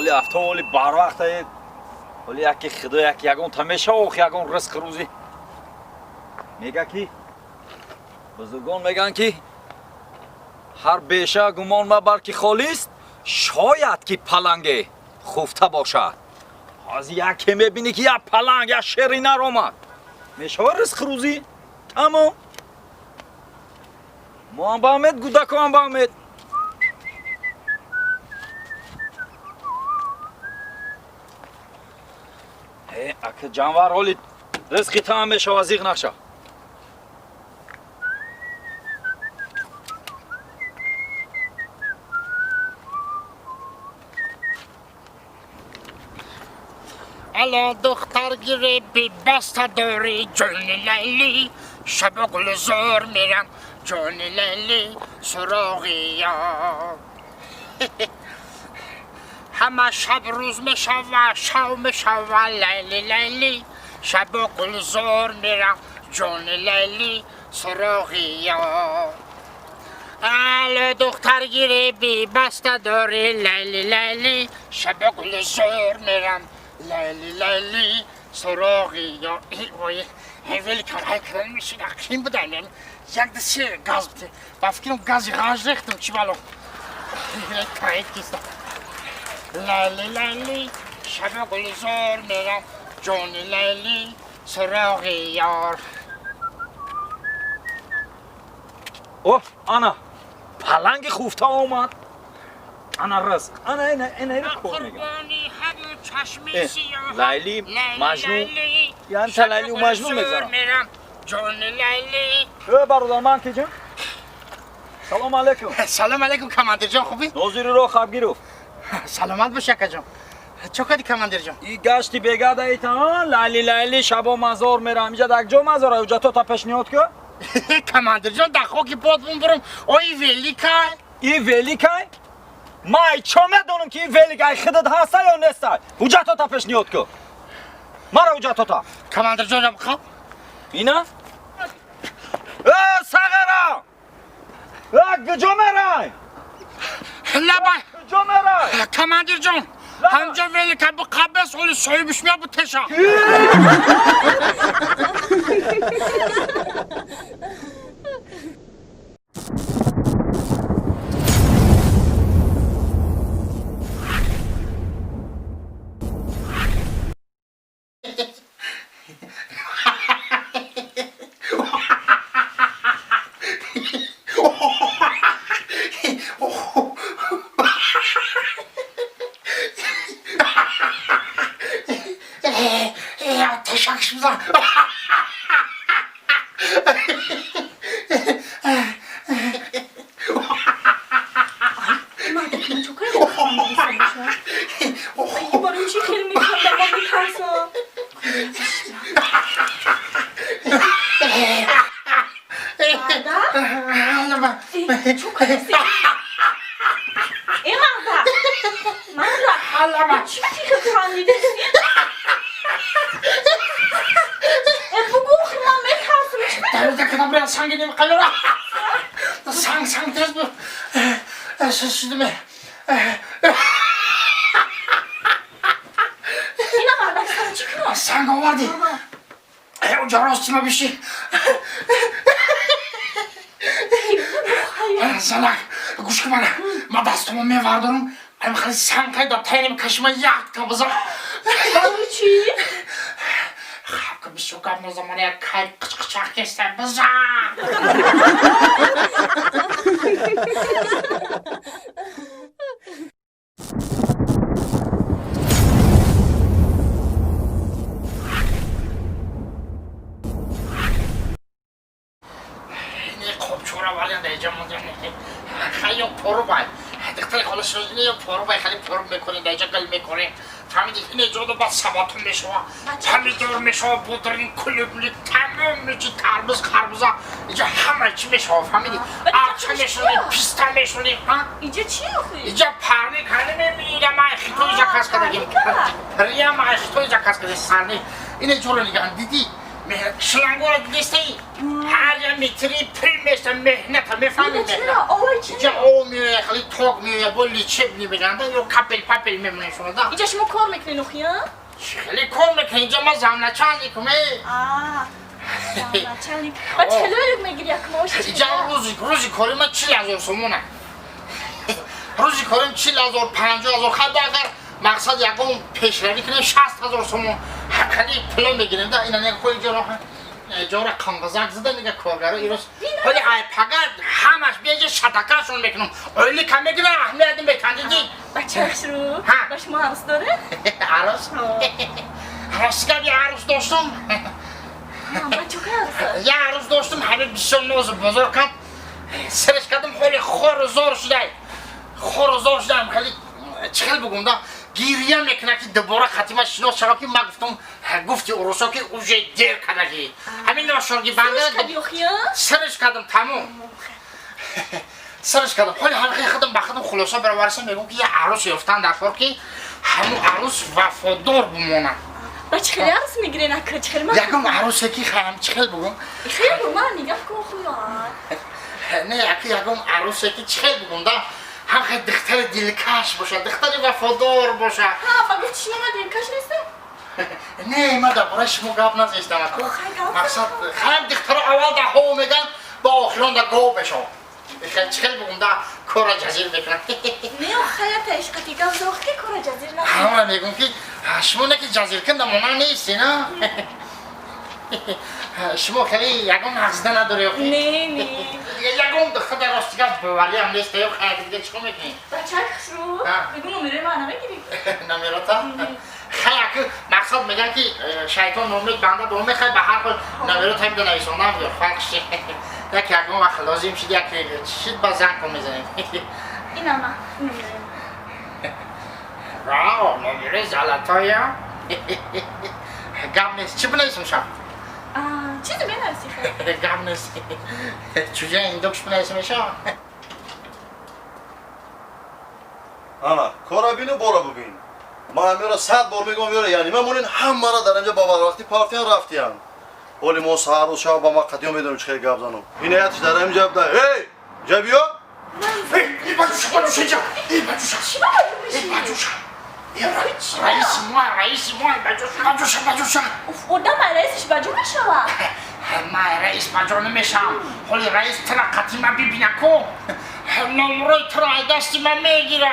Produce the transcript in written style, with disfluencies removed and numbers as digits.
ولی افتا ولی بر وقت ولی یکی خدا یک یگون تمیشه و یگون رزق روزی میگه کی بزرگان میگن که هر بیشه گمان مبر که خالی است شاید که پلنگ خفته باشد از یکی میبینی که یک پلنگ یک شیری نر آمد میشه رزق روزی تمام ما هم با امید گودک هم با امید اگه جانور حالی رزقی تمام میشه و زیغ نشه الا دختر گیره بی بسته داری جون لیلی شب و گل زور میرم جون لیلی سراغی یا همه شب روز میشه و شو میشه و لیلی لیلی شب و گل زور میرم جون لیلی سراغی یا الا دختر گیره بی بسته داری لیلی لیلی شب و گل زور میرم لیلی لیلی سراغی یا وای ولی کارهای کردن میشه نقیم بودن یک دسته گاز بده با فکرم گازی غاز ریختم چی بالو کارهای کستم لیلی لیلی شب گل زور میرم جون لیلی سراغی یار اوه انا پلنگ خفته آمد انا رزق انا اینا کن میگم لیلی مجنون یعنی تا لیلی و مجنون میگذارم جون لیلی برادر من که جان سلام علیکم سلام علیکم کماندر جان خوبی؟ نوزیری رو خبگیرو سلامت باشه که جان چه کردی کماندر جان؟ این گشتی بگرده ایتا لیلی لیلی شبا مزار میرم اینجا دک جو مزاره اوجا تو تا پیشنیاد که کماندر جان دخوا که باد برم ای ویلی که ای ویلی که مای چه میدونم که این ویلی که خودت هسته یا نیسته اوجا تو تا پیشنیاد که مرا اوجا تو تا کماندر جان را بخواب اینا سغرا کجا میرای لبای کجا میرای کماندر جان همجا ویلی که با قبض اولی صاحبش میاد با تشا تشکش بزن برای چی خیلی میخوندم ما میترسم چون کنستی ای مهده چی که خندیده بگو من میترسم دارد کنم برای سنگی نیم قلورا سنگ ترس بود شدمه اینا مردستم چی کنم سنگ آوردی اونجا راستی ما بشی زنک گوش که من دستمو میوردارم ایم خیلی سنگ های دا تینیم کشما یک تا بزن چی؟ خب که بشو کم نو زمانه یک کای قچق کشتن بزن اینه خوب چورا ولی دیجا مونده خیلی پرو باید دختر خاله شدینه یا پرو باید خیلی پرو میکنه دیجا گل میکنه فهمیدی اینه جاده باید سباتون میشوه پمیدور میشوه بودرین کلوبلی تمام میچی تربوز خربوزا اینجا همه چی میشوه فهمیدی آرچه میشونی پیستا میشونی اینجا چی آخی؟ اینجا پرنی کنی میمیره ما اخیتو اینجا کس کدگیم ریا ما اخیتو اینجا کس کدگیم سرنی اینه جورو نگن دیدی شلنگور دیستی هر جا میتری پول میشتم مهنت میفهمی چرا؟ آوای اینجا چرا؟ او میوه خیلی توق میوه بولی چپ میبینن یا کپل پپل میمونه شما دا اینجا شما کار میکنین اخیا؟ خیلی کار میکنی اینجا ما زمنه چندی کنه چندی و چلو میگیری یک ماش اینجا روزی کاری من 40,000 سومونه روزی کاریم 40,000 50,000 خیلی اگر مقصد یکم پیشروی کنیم 60,000 سومون خیلی پول میگیریم دا اینا نگه خوی جورا کانگازک زده نگه کارگرا ایروز ولی ای پگرد همش بیاجه شتکرشون میکنم اولی که میگیره اهمیتی میکندیدی بچه اخش رو؟ ها. با شما عروس داره؟ عروس؟ عروس کردی عروس داشتم بچه که عروسه؟ یه عروس داشتم همه 29 بزرگ کرد سرش کردم خیلی خور و زور شده خور و زور شده خیلی چخل بگم دا گیریه میکنه که دوباره خاتمه شناس چرا که من گفتم گفتی اروسا که اوجه دیر کنه که همین ناشارگی بنده سرش کردی اخیا؟ سرش کردم تمام سرش کردم خیلی حلقه خودم به خودم خلاصه برورسم میگم که یه عروس یافتن در فور که همون عروس وفادار بمونه بچه خیلی عروس میگیرین اکر چه خیلی من یکم عروسه که خیلی چخل بگم خیلی من نگم کن خدا نه یکم عروسه که چخل بگم دا هم خیلی دختر دلکش باشه دختر وفادار باشه ها بگفت شما من دلکش نیستم؟ نه من درباره شما گپ نزیستم خیلی گپ مقصد خیلی دختر اول ده ها میگن با آخران ده گو بشو خیلی چخل بگم دا کار جزیر بکنم نه خیلی عشقتی گم زاخت که کار جزیر نکنم همه میگم که شما نه که جزیر کن دمونه نیستی نه شما خیلی یکم حسده نداری نه نه یکم دختر راستیگه بولی هم نیست یا خیلی دیگه چکو میکنی بچه اخش رو؟ ها. بگو نمیره من نمیگیری نمیرتا خیلی که مقصد میگن که شیطان نومید بنده دومه خیلی به هر حال نمیرتا هم ده نویسانم یا فرقش یکی یکم وقت لازم شد یکی چید با زن کن میزنیم این نه نمیره راو نمیره زلطایی ها گم نیست چی بنویسم شم؟ چیزی بنویسی خیلی گم نیست چوجه این دوکش بنویسم شم؟ انا کارا بینو برو ببین من میرا 100 بار میگم میرا یعنی من همه را در اینجا بابا وقتی پارتیان رفتیان ولی ما سهر و شب با ما قدیم میدونم چه گپ زنم این ایتش در اینجا بده هی جبیو این بچوش اینجا این بچوش چی باید این بشی؟ بچوش رئیس ما بچوش اف خدا من رئیسش بجو بشوه من رئیس بجا نمیشم ولی رئیس ترا قدیمه ببینه کو نمروی ترا دستی من میگیره